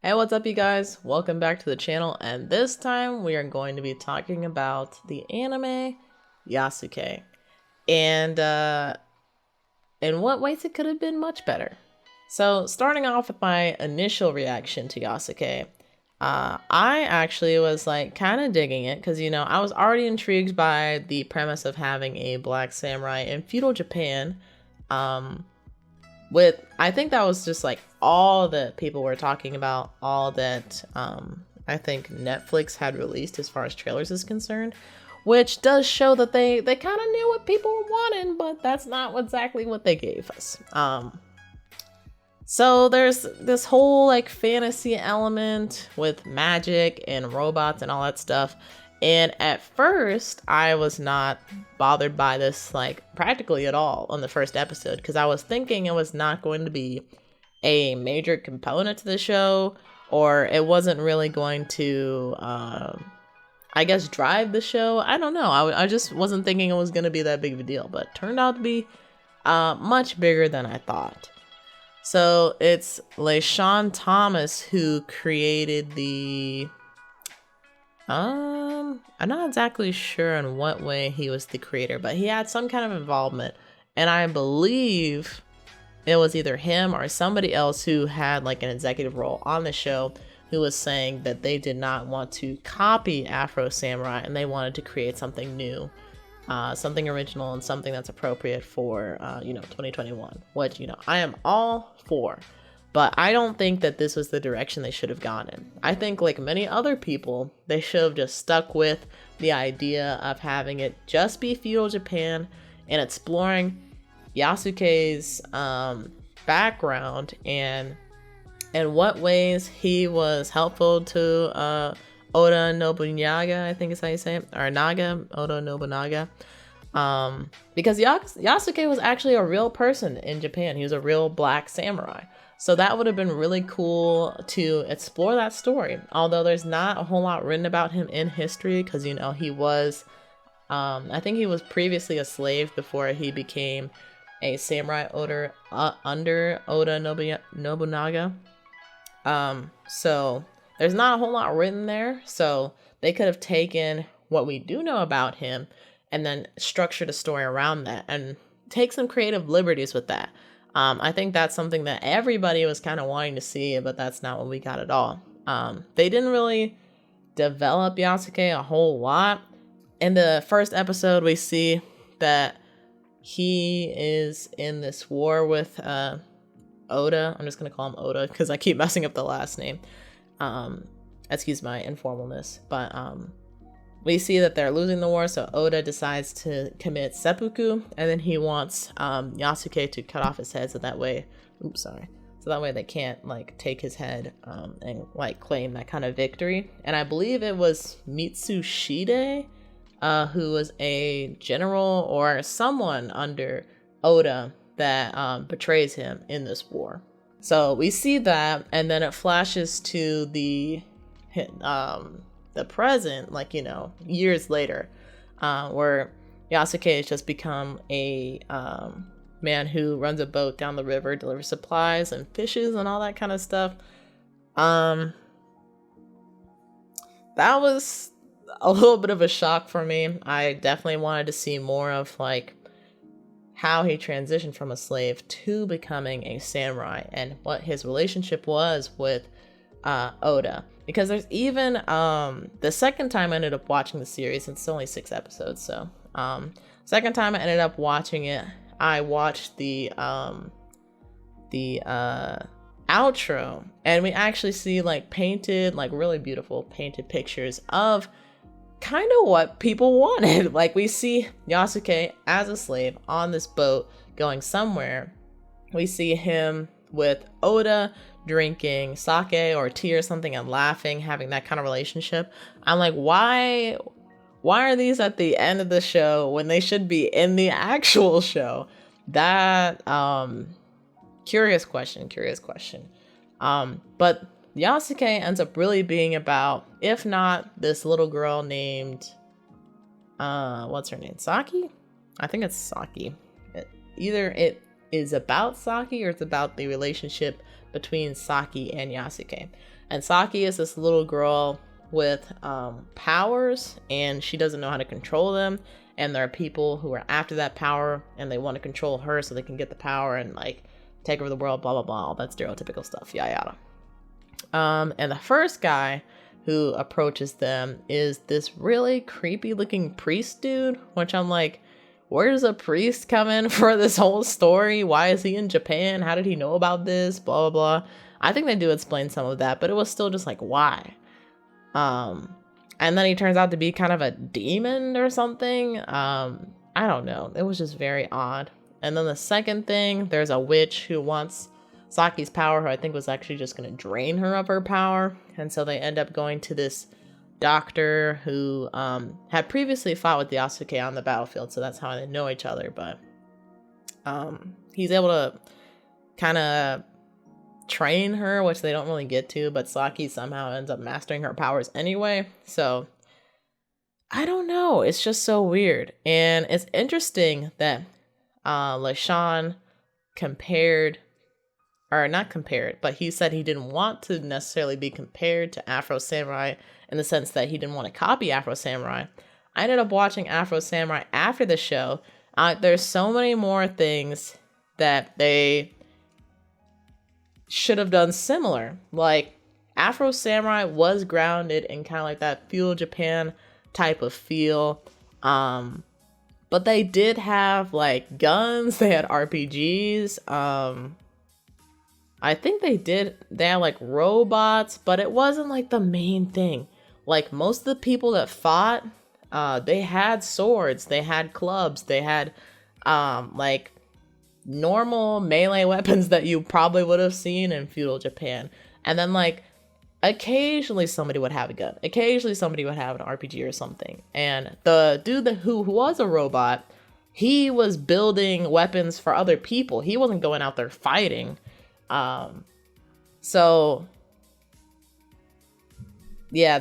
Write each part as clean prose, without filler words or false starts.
Hey, what's up you guys? Welcome back to the channel, and this time we are going to be talking about the anime Yasuke and in what ways it could have been much better. So starting off with my initial reaction to Yasuke, I actually was like kind of digging it because, you know, I was already intrigued by the premise of having a black samurai in feudal Japan. I think that was just like all that people were talking about, all that I think Netflix had released as far as trailers is concerned, which does show that they kind of knew what people were wanting, but that's not exactly what they gave us. So there's this whole like fantasy element with magic and robots and all that stuff. And at first, I was not bothered by this like practically at all on the first episode because I was thinking it was not going to be a major component to the show, or it wasn't really going to, I guess, drive the show. I don't know. I just wasn't thinking it was going to be that big of a deal, but it turned out to be much bigger than I thought. So it's LeSean Thomas who created the... I'm not exactly sure in what way he was the creator, but he had some kind of involvement, and I believe it was either him or somebody else who had like an executive role on the show who was saying that they did not want to copy Afro Samurai and they wanted to create something new, something original and something that's appropriate for 2021, which, you know, I am all for. But I don't think that this was the direction they should have gone in. I think, like many other people, they should have just stuck with the idea of having it just be feudal Japan and exploring Yasuke's background and in what ways he was helpful to Oda Nobunaga, I think is how you say it, or Oda Nobunaga. Because Yasuke was actually a real person in Japan. He was a real black samurai. So that would have been really cool to explore that story. Although there's not a whole lot written about him in history because, you know, he was, I think he was previously a slave before he became a samurai under Oda Nobunaga. So there's not a whole lot written there. So they could have taken what we do know about him and then structured a story around that and take some creative liberties with that. I think that's something that everybody was kind of wanting to see, but that's not what we got at all. They didn't really develop Yasuke a whole lot. In the first episode, we see that he is in this war with Oda. I'm just going to call him Oda because I keep messing up the last name. Excuse my informalness. But we see that they're losing the war, so Oda decides to commit seppuku, and then he wants Yasuke to cut off his head so that way, so that way they can't like take his head and like claim that kind of victory. And I believe it was Mitsushide, who was a general or someone under Oda that betrays him in this war. So we see that, and then it flashes to the present, like, you know, years later, where Yasuke has just become a man who runs a boat down the river, delivers supplies and fishes and all that kind of stuff. That was a little bit of a shock for me. I definitely wanted to see more of like how he transitioned from a slave to becoming a samurai and what his relationship was with Oda. Because there's even the second time I ended up watching the series, it's only 6 episodes, so second time I ended up watching it, I watched the outro, and we actually see like painted, like really beautiful painted pictures of kind of what people wanted. Like we see Yasuke as a slave on this boat going somewhere. We see him with Oda drinking sake or tea or something and laughing, having that kind of relationship. I'm like, why are these at the end of the show when they should be in the actual show? That curious question. But Yasuke ends up really being about, if not this little girl named what's her name, Saki? I think it's Saki. Either it is about Saki or it's about the relationship between Saki and Yasuke. And Saki is this little girl with powers, and she doesn't know how to control them. And there are people who are after that power, and they want to control her so they can get the power and like take over the world, blah blah blah, all that stereotypical stuff, yada yada. And the first guy who approaches them is this really creepy looking priest dude, which I'm like, where's a priest come in for this whole story? Why is he in Japan? How did he know about this? Blah, blah, blah. I think they do explain some of that, but it was still just like, why? And then he turns out to be kind of a demon or something. I don't know. It was just very odd. And then the second thing, there's a witch who wants Saki's power, who I think was actually just going to drain her of her power. And so they end up going to this doctor who had previously fought with Yasuke on the battlefield, so that's how they know each other. But he's able to kind of train her, which they don't really get to, but Saki somehow ends up mastering her powers anyway. So I don't know, it's just so weird. And it's interesting that LeSean compared, or not compared, but he said he didn't want to necessarily be compared to Afro Samurai in the sense that he didn't want to copy Afro Samurai. I ended up watching Afro Samurai after the show. There's so many more things that they should have done similar. Like, Afro Samurai was grounded in kind of like that feudal Japan type of feel. But they did have like guns, they had RPGs. I think they had like robots, but it wasn't like the main thing. Like, most of the people that fought, they had swords, they had clubs, they had like normal melee weapons that you probably would have seen in feudal Japan. And then like occasionally somebody would have a gun, occasionally somebody would have an RPG or something. And the dude who was a robot, he was building weapons for other people. He wasn't going out there fighting. So yeah,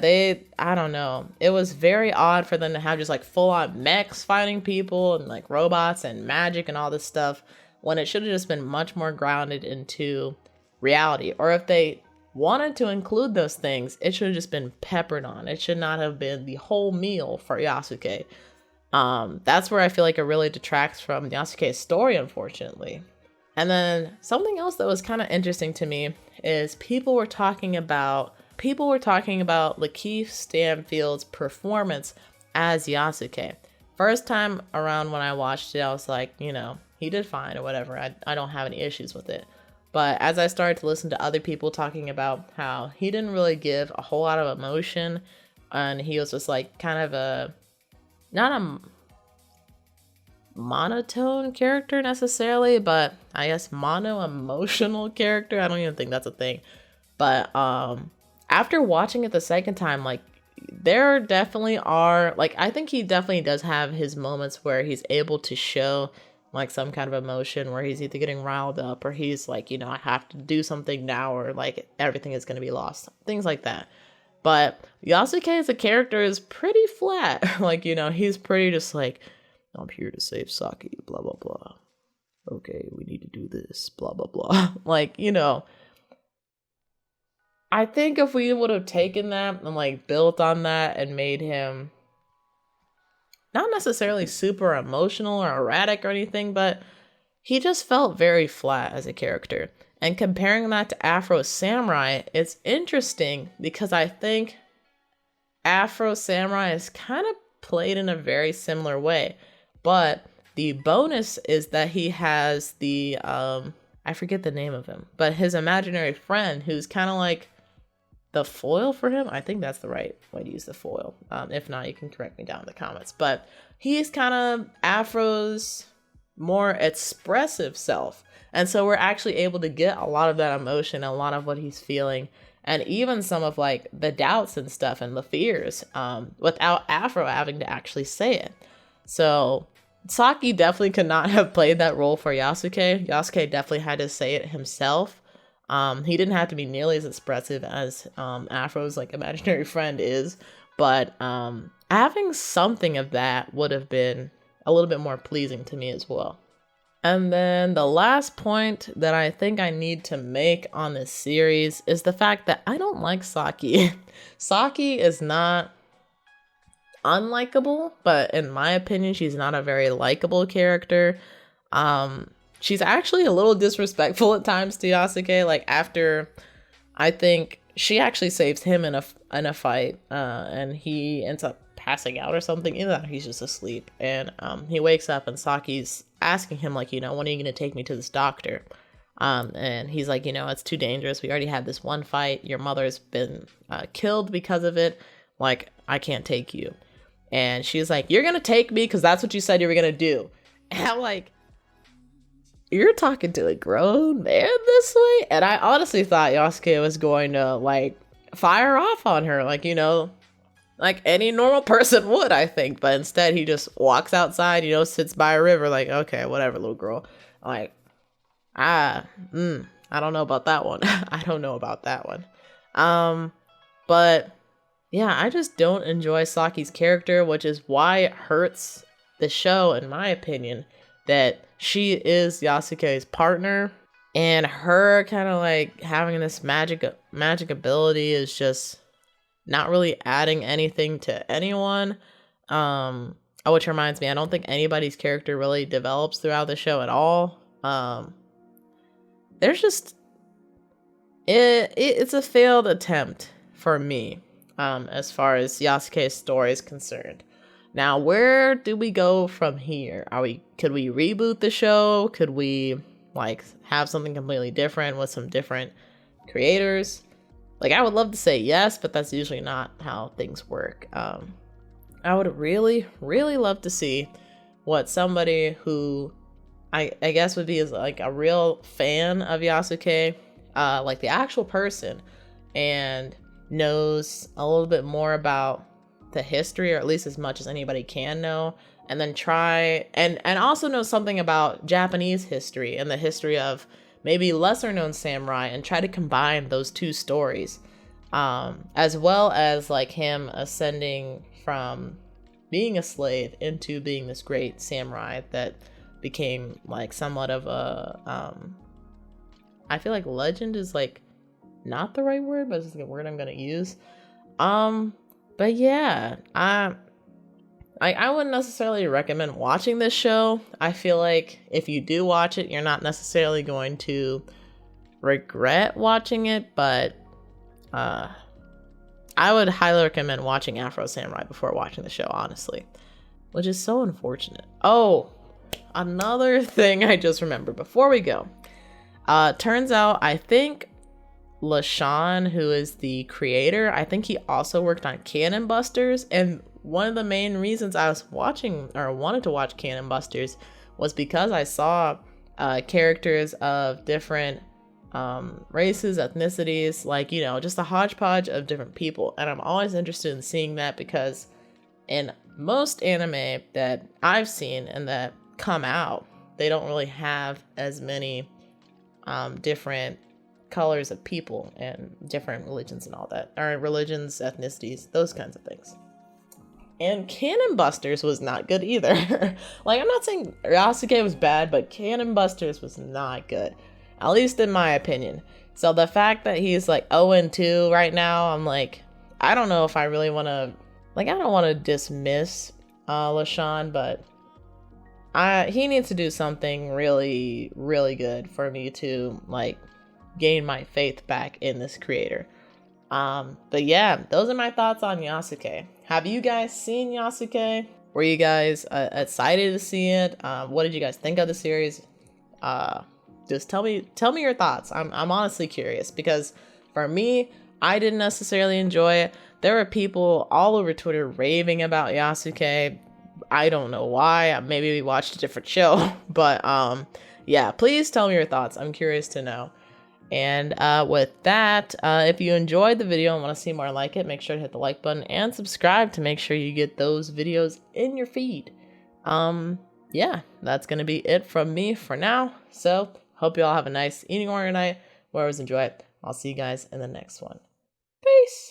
I don't know. It was very odd for them to have just like full on mechs fighting people and like robots and magic and all this stuff, when it should have just been much more grounded into reality. Or if they wanted to include those things, it should have just been peppered on. It should not have been the whole meal for Yasuke. That's where I feel like it really detracts from Yasuke's story, unfortunately. And then something else that was kind of interesting to me is people were talking about Lakeith Stanfield's performance as Yasuke. First time around when I watched it, I was like, you know, he did fine or whatever. I don't have any issues with it. But as I started to listen to other people talking about how he didn't really give a whole lot of emotion, and he was just like kind of not a monotone character necessarily, but I guess mono-emotional character. I don't even think that's a thing. But after watching it the second time, like, there definitely are, like, I think he definitely does have his moments where he's able to show like some kind of emotion, where he's either getting riled up or he's like, you know, I have to do something now, or like everything is going to be lost, things like that. But Yasuke as a character is pretty flat. Like, you know, he's pretty just like, I'm here to save Saki, blah blah blah, okay, we need to do this, blah blah blah. Like, you know, I think if we would have taken that and like built on that and made him not necessarily super emotional or erratic or anything, but he just felt very flat as a character. And comparing that to Afro Samurai, it's interesting because I think Afro Samurai is kind of played in a very similar way. But the bonus is that he has the, I forget the name of him, but his imaginary friend who's kind of like the foil for him. I think that's the right way to use the foil. If not, you can correct me down in the comments. But he's kind of Afro's more expressive self. And so we're actually able to get a lot of that emotion, a lot of what he's feeling, and even some of like the doubts and stuff and the fears without Afro having to actually say it. So Saki definitely could not have played that role for Yasuke. Yasuke definitely had to say it himself. He didn't have to be nearly as expressive as Afro's like imaginary friend is, but having something of that would have been a little bit more pleasing to me as well. And then the last point that I think I need to make on this series is the fact that I don't like Saki. Saki is not unlikable, but in my opinion, she's not a very likable character. She's actually a little disrespectful at times to Yasuke. Like, after, I think she actually saves him in a fight, and he ends up passing out or something. Either that or he's just asleep, and he wakes up and Saki's asking him, like, you know, when are you gonna take me to this doctor? And he's like, you know, it's too dangerous. We already had this one fight. Your mother's been killed because of it. Like, I can't take you. And she's like, you're gonna take me because that's what you said you were gonna do. And I'm like, you're talking to a grown man this way? And I honestly thought Yasuke was going to, like, fire off on her, like, you know, like any normal person would, I think. But instead, he just walks outside, you know, sits by a river, like, okay, whatever, little girl. Like, I don't know about that one. I don't know about that one. But yeah, I just don't enjoy Saki's character, which is why it hurts the show, in my opinion, that she is Yasuke's partner, and her kind of like having this magic ability is just not really adding anything to anyone. Which reminds me, I don't think anybody's character really develops throughout the show at all. There's just it's a failed attempt for me, as far as Yasuke's story is concerned. Now, where do we go from here? Could we reboot the show? Could we, like, have something completely different with some different creators? Like, I would love to say yes, but that's usually not how things work. I would really, really love to see what somebody who I guess would be like a real fan of Yasuke, like the actual person, and knows a little bit more about the history, or at least as much as anybody can know, and then try and also know something about Japanese history and the history of maybe lesser known samurai, and try to combine those two stories, as well as like him ascending from being a slave into being this great samurai that became like somewhat of a I feel like legend is like not the right word, but it's the word I'm gonna use. But yeah, I wouldn't necessarily recommend watching this show. I feel like if you do watch it, you're not necessarily going to regret watching it, but I would highly recommend watching Afro Samurai before watching the show, honestly, which is so unfortunate. Oh, another thing I just remembered before we go. Turns out, I think LaShawn, who is the creator, I think he also worked on Cannon Busters, and one of the main reasons I was watching or wanted to watch Cannon Busters was because I saw characters of different races, ethnicities, like, you know, just a hodgepodge of different people, and I'm always interested in seeing that, because in most anime that I've seen and that come out, they don't really have as many different colors of people and different religions and all that, or religions, ethnicities, those kinds of things. And Cannon Busters was not good either. Like, I'm not saying Yasuke was bad, but Cannon Busters was not good, at least in my opinion. So the fact that he's like 0-2 right now, I'm like, I don't know if I really want to, like, I don't want to dismiss LaShawn, but he needs to do something really, really good for me to, like, gain my faith back in this creator. But yeah, those are my thoughts on Yasuke. Have you guys seen Yasuke? Were you guys excited to see it? What did you guys think of the series? Just tell me your thoughts. I'm honestly curious, because for me, I didn't necessarily enjoy it. There were people all over Twitter raving about Yasuke. I don't know why. Maybe we watched a different show, but yeah, please tell me your thoughts. I'm curious to know. And with that, if you enjoyed the video and want to see more like it, make sure to hit the like button and subscribe to make sure you get those videos in your feed. Yeah, that's going to be it from me for now. So hope you all have a nice evening or night. Whoever's enjoy it. I'll see you guys in the next one. Peace.